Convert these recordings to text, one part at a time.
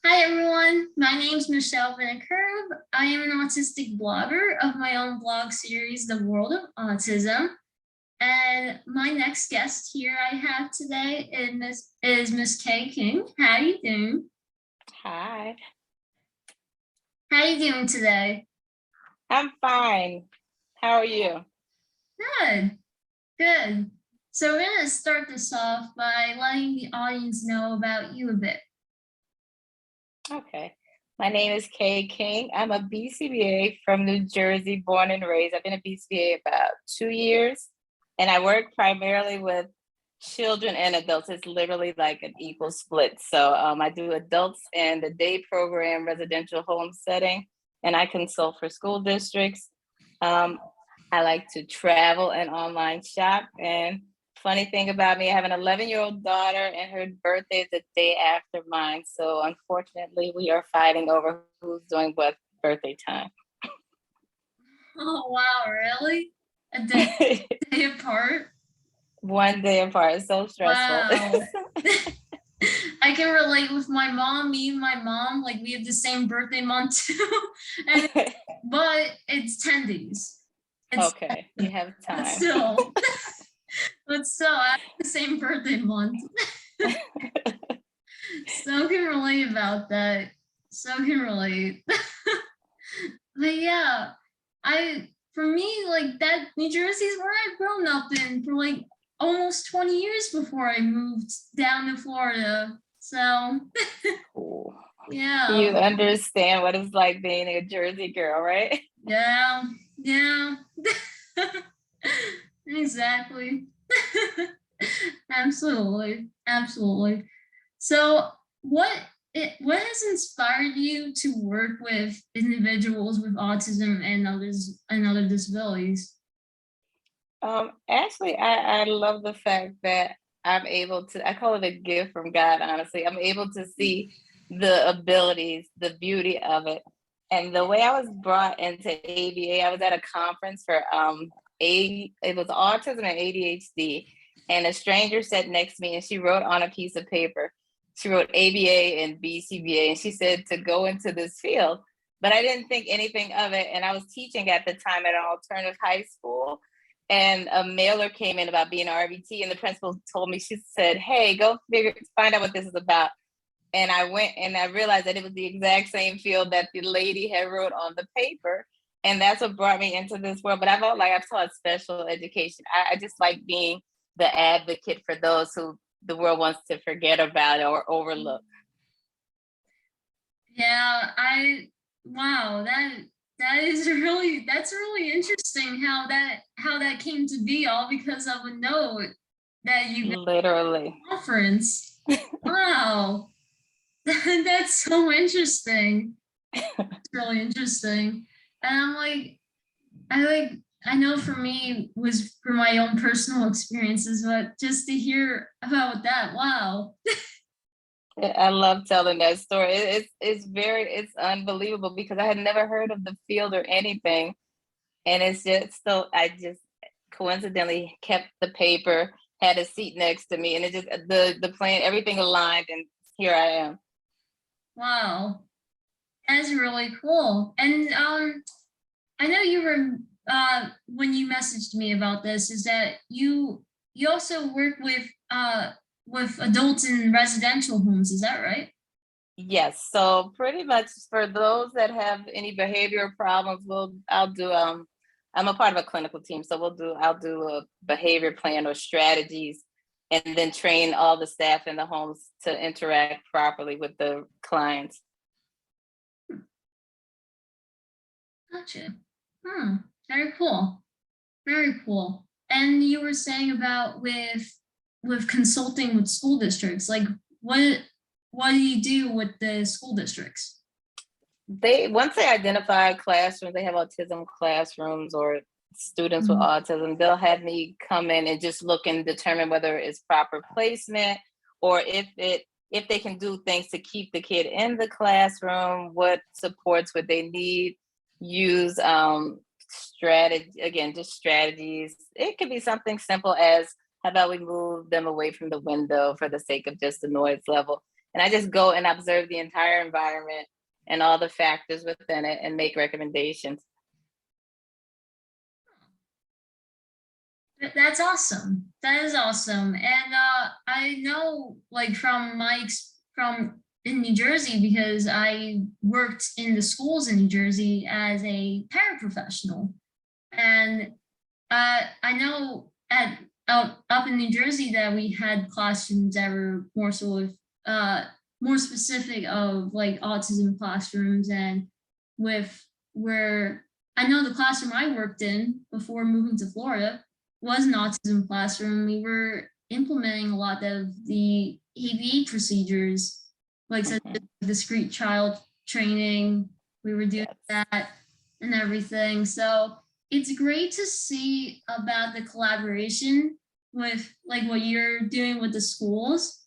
Hi everyone, my name is Michelle Vinekerv. I am an autistic blogger of my own blog series, The World of Autism. And my next guest here I have today is Miss Kay King. How are you doing? Hi, How are you doing today? I'm fine. How are you? Good, good. So we're going to start this off by letting the audience know about you a bit. Okay. My name is Kay King. I'm a BCBA from New Jersey, born and raised. I've been a BCBA about 2 years, and I work primarily with children and adults. It's literally like an equal split. So I do adults in the day program, residential home setting, and I consult for school districts. Um, I like to travel and online shop. And funny thing about me, I have an 11-year-old daughter, and her birthday is the day after mine. So unfortunately, we are fighting over who's doing what birthday time. Oh, wow, really? A day apart? One day apart. It's so stressful. Wow. I can relate with my mom. Me and my mom, like we have the same birthday month too. and but it's 10 days. It's Okay, you have but time. still, I have the same birthday month. So can relate about that. So can relate. But yeah, I for me like that New Jersey's where I've grown up in for like almost 20 years before I moved down to Florida. So Cool. You yeah. understand what it's like being a Jersey girl, right? Yeah, yeah. Exactly. Absolutely. Absolutely. So what has inspired you to work with individuals with autism and other disabilities? Actually, I love the fact that I'm able to, I call it a gift from God, honestly. I'm able to see the abilities, the beauty of it. And the way I was brought into ABA, I was at a conference for it was autism and ADHD. And a stranger sat next to me and she wrote on a piece of paper. She wrote ABA and BCBA, and she said to go into this field. But I didn't think anything of it. And I was teaching at the time at an alternative high school, and a mailer came in about being an RBT, and the principal told me, she said, hey, go find out what this is about. And I went and I realized that it was the exact same field that the lady had wrote on the paper. And that's what brought me into this world. But I felt like I've taught special education. I just like being the advocate for those who the world wants to forget about or overlook. Yeah, wow, that's really interesting how that came to be all because of a note that you got Literally. at the conference. Wow. That's so interesting. It's really interesting. And I know for me was for my own personal experiences, but just to hear about that, wow. I love telling that story. It's unbelievable because I had never heard of the field or anything. And it's just so I just coincidentally kept the paper, had a seat next to me, and it just the plan, everything aligned, and here I am. Wow. That's really cool. And I know you were when you messaged me about this is that you also work with adults in residential homes, is that right? Yes, so pretty much for those that have any behavioral problems, I'll do I'm a part of a clinical team, so I'll do a behavior plan or strategies, and then train all the staff in the homes to interact properly with the clients. Gotcha. Hmm. Very cool. Very cool. And you were saying about with consulting with school districts, like what do you do with the school districts? They once they identify classrooms, they have autism classrooms or students with Mhm. autism, they'll have me come in and just look and determine whether it's proper placement, or if they can do things to keep the kid in the classroom, what supports would they need, use strategy, again, just strategies. It could be something simple as, how about we move them away from the window for the sake of just the noise level. And I just go and observe the entire environment and all the factors within it and make recommendations. That's awesome. That is awesome. And I know, like, from from in New Jersey, because I worked in the schools in New Jersey as a paraprofessional, and I know at up in New Jersey that we had classrooms that were more sort of more specific of like autism classrooms, and with where I know the classroom I worked in before moving to Florida was an autism classroom. We were implementing a lot of the ABA procedures, like such as discrete child training. We were doing that and everything. So it's great to see about the collaboration with like what you're doing with the schools,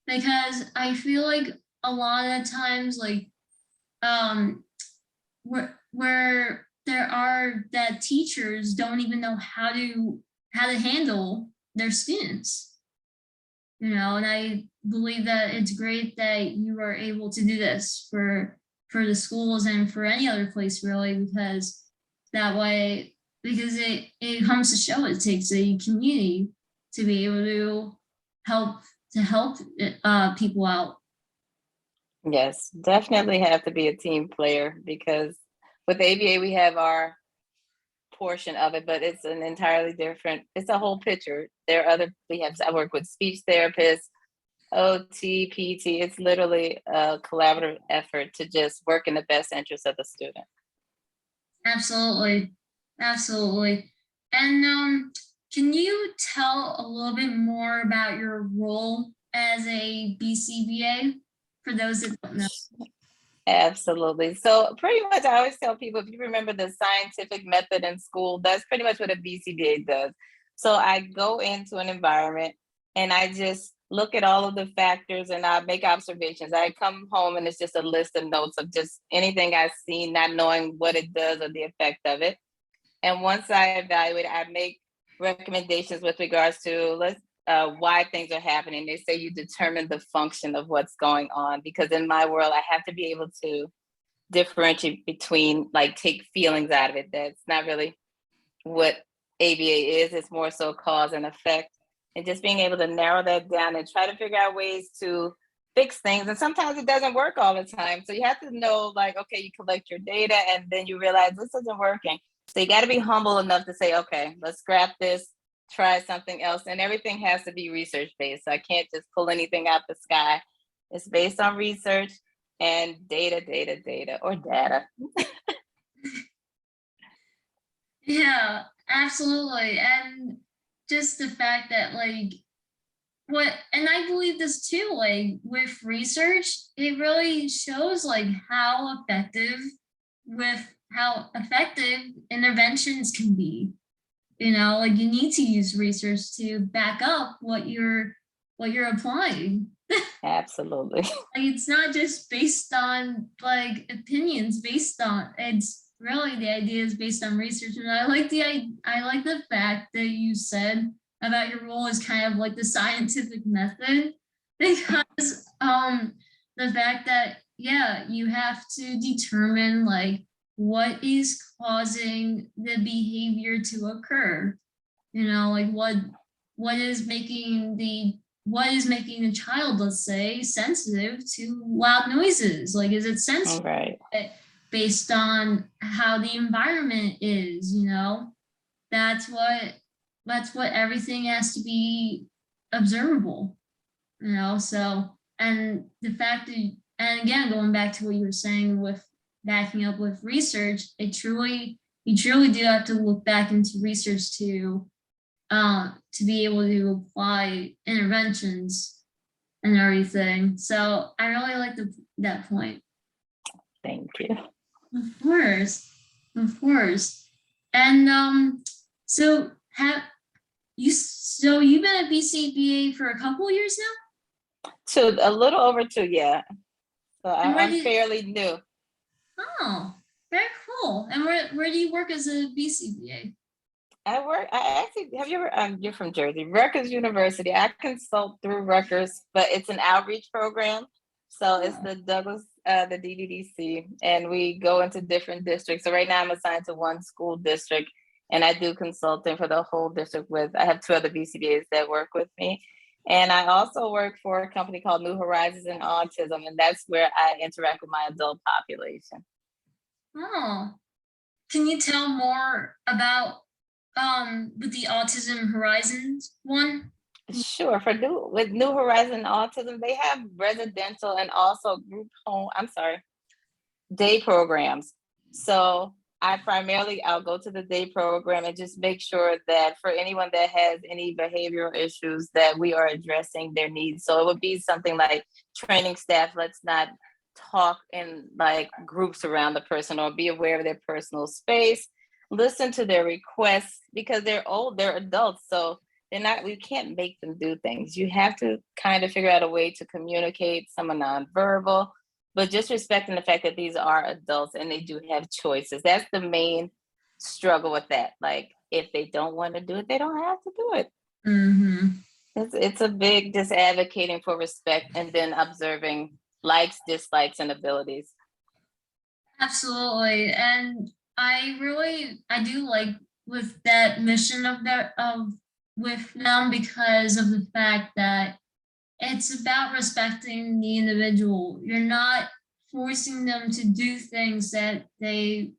because I feel like a lot of times like where there are that teachers don't even know how to handle their students, you know, and I believe that it's great that you are able to do this for the schools and for any other place really, because that way, because it comes to show it takes a community to be able to help people out. Yes, definitely have to be a team player, because with ABA we have our portion of it, but it's an entirely different, it's a whole picture. There are other, I work with speech therapists, OT, PT. It's literally a collaborative effort to just work in the best interest of the student. Absolutely. Absolutely. And can you tell a little bit more about your role as a BCBA for those that don't know? Absolutely. So pretty much I always tell people, if you remember the scientific method in school, that's pretty much what a BCBA does. So I go into an environment and I just look at all of the factors and I make observations. I come home and it's just a list of notes of just anything I've seen, not knowing what it does or the effect of it. And once I evaluate, I make recommendations with regards to why things are happening. They say you determine the function of what's going on, because in my world, I have to be able to differentiate between, like, take feelings out of it. That's not really what ABA is. It's more so cause and effect, and just being able to narrow that down and try to figure out ways to fix things. And sometimes it doesn't work all the time. So you have to know, like, okay, you collect your data and then you realize this isn't working. So you got to be humble enough to say, okay, let's scrap this, try something else. And everything has to be research based. So I can't just pull anything out the sky. It's based on research and data. Yeah, absolutely. And just the fact that like and I believe this too, like with research, it really shows like how effective interventions can be. You know, like you need to use research to back up what you're applying. Absolutely. Like it's not just based on like opinions, it's really the idea is based on research. And I like the fact that you said about your role is kind of like the scientific method, because the fact that you have to determine like what is causing the behavior to occur, you know, like what is making the child, let's say, sensitive to loud noises. Like, is it sensitive Right. based on how the environment is, you know? That's what everything has to be observable, you know? So, and the fact that, and again, going back to what you were saying with backing up with research, you truly do have to look back into research to be able to apply interventions and everything. So I really like that point. Thank you. Of course, of course. And so you've been at BCBA for a couple of years now? A little over 2, yeah. So I'm fairly new. Oh, very cool. And where do you work as a BCBA? I actually, have you ever, you're from Jersey, Rutgers University. I consult through Rutgers, but it's an outreach program. So it's the Douglas, the DDDC, and we go into different districts. So right now I'm assigned to one school district, and I do consulting for the whole district I have 2 other BCBAs that work with me. And I also work for a company called New Horizons in Autism, and that's where I interact with my adult population. Oh, can you tell more about with the Autism Horizons one? Sure. With New Horizon Autism, they have residential and also group home. I'm sorry, day programs. So I'll go to the day program and just make sure that for anyone that has any behavioral issues that we are addressing their needs. So it would be something like training staff, let's not talk in like groups around the person, or be aware of their personal space, listen to their requests, because they're adults. So we can't make them do things. You have to kind of figure out a way to communicate, some are nonverbal, but just respecting the fact that these are adults and they do have choices. That's the main struggle with that. Like, if they don't want to do it, they don't have to do it. Mm-hmm. It's a big just advocating for respect and then observing likes, dislikes, and abilities. Absolutely. And I do like with that mission of with them, because of the fact that it's about respecting the individual. You're not forcing them to do things that they,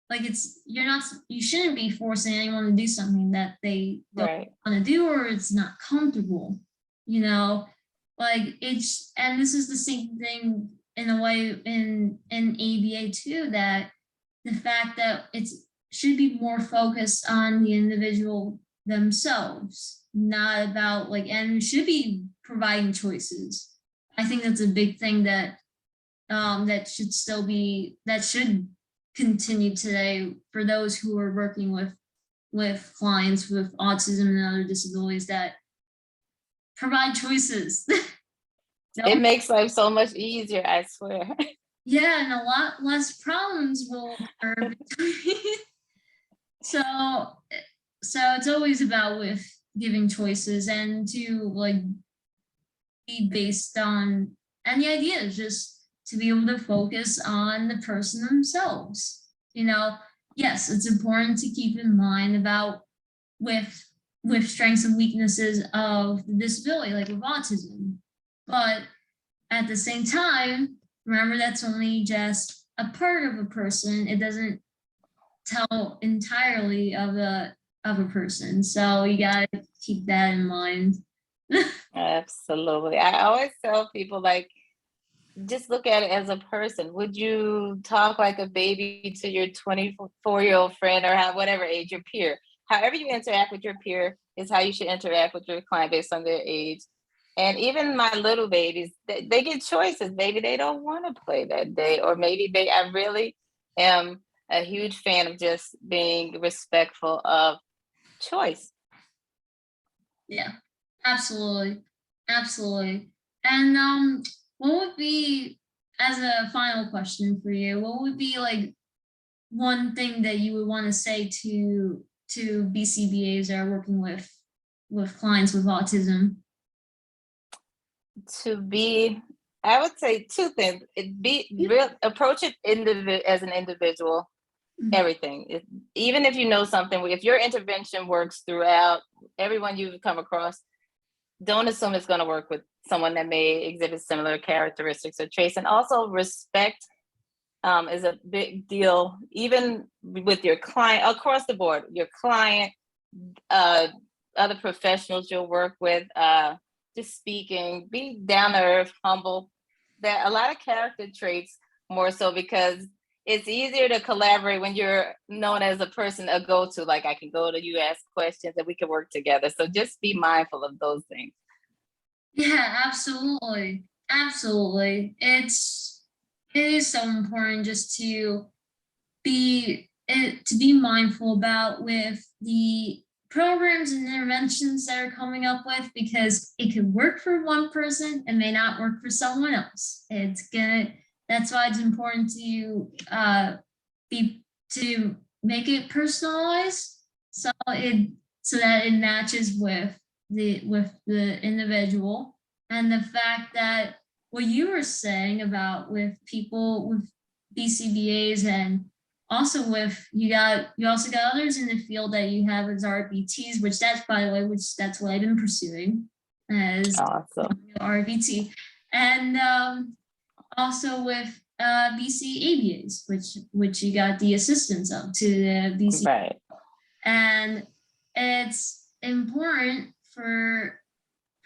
like you shouldn't be forcing anyone to do something that they don't Right. want to do, or it's not comfortable, like and this is the same thing in a way in ABA too, that the fact that it should be more focused on the individual themselves, not about and should be providing choices. I think that's a big thing that that should continue today for those who are working with clients with autism and other disabilities, that provide choices. It makes life so much easier, I swear. Yeah, and a lot less problems will occur between. So it's always about with giving choices, and to be based on, and the idea is just to be able to focus on the person themselves. Yes, it's important to keep in mind about with strengths and weaknesses of the disability, like with autism. But at the same time, remember that's only just a part of a person. It doesn't tell entirely of a person. So you gotta keep that in mind. Absolutely. I always tell people, like, just look at it as a person. Would you talk like a baby to your 24-year-old friend, or whatever age, your peer? However you interact with your peer is how you should interact with your client based on their age. And even my little babies, they get choices. Maybe they don't want to play that day, or maybe I really am a huge fan of just being respectful of choice. Yeah, absolutely. Absolutely. And what would be, as a final question for you, what would be like one thing that you would want to say to BCBAs that are working with clients with autism? I would say 2 things. Approach it as an individual. Everything. Even if you know something, if your intervention works throughout everyone you've come across, don't assume it's going to work with someone that may exhibit similar characteristics or traits. And also, respect is a big deal, even with your client, across the board, your client, other professionals you'll work with, just speaking, be down to earth, humble. That a lot of character traits, more so, because it's easier to collaborate when you're known as a person, a go-to, like I can go to you, ask questions, and we can work together. So just be mindful of those things. Yeah, absolutely. Absolutely. It is so important just to be mindful about with the programs and interventions that are coming up with, because it could work for one person and may not work for someone else. That's why it's important to to make it personalized, so that it matches with the individual, and the fact that what you were saying about with people with BCBAs, and also with you also got others in the field that you have as RBTs, which that's, by the way, that's what I've been pursuing as Awesome. RBT, and also with BC ABAs, which you got the assistance of to the BC, Right. and it's important for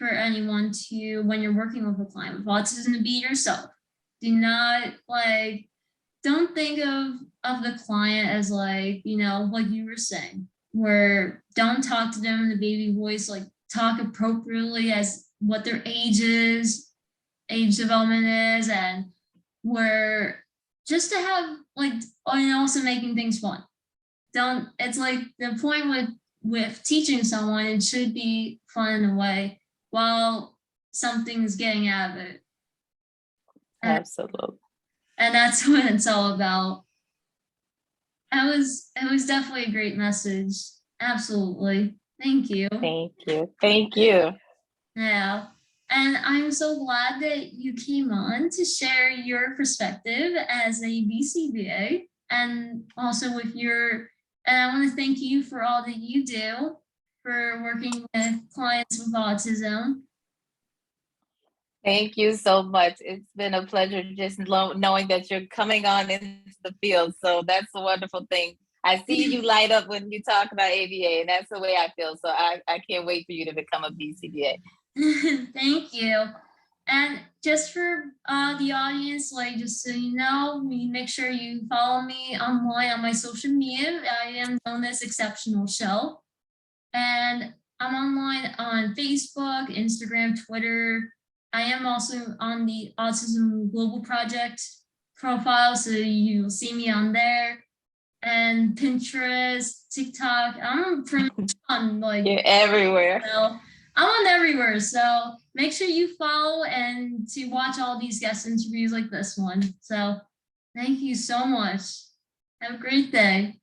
anyone to, when you're working with a client with autism, to be yourself. Do not don't think of the client as like you were saying, where don't talk to them in the baby voice, like talk appropriately as what their age development is, and where just to have and also making things fun. It's like the point with teaching someone, it should be fun in a way while something's getting out of it. Absolutely. And that's what it's all about. It was definitely a great message. Absolutely. Thank you. Thank you. Thank you. Yeah. And I'm so glad that you came on to share your perspective as a BCBA, and also with your, and I want to thank you for all that you do for working with clients with autism. Thank you so much. It's been a pleasure just knowing that you're coming on into the field. So that's a wonderful thing. I see you light up when you talk about ABA, and that's the way I feel. So I can't wait for you to become a BCBA. Thank you. And just for the audience, just so you know, make sure you follow me online on my social media. I am known as Exceptional Show. And I'm online on Facebook, Instagram, Twitter. I am also on the Autism Global Project profile, so you'll see me on there. And Pinterest, TikTok. I'm pretty much on You're everywhere. So I'm on everywhere. So make sure you follow and to watch all these guest interviews like this one. So thank you so much. Have a great day.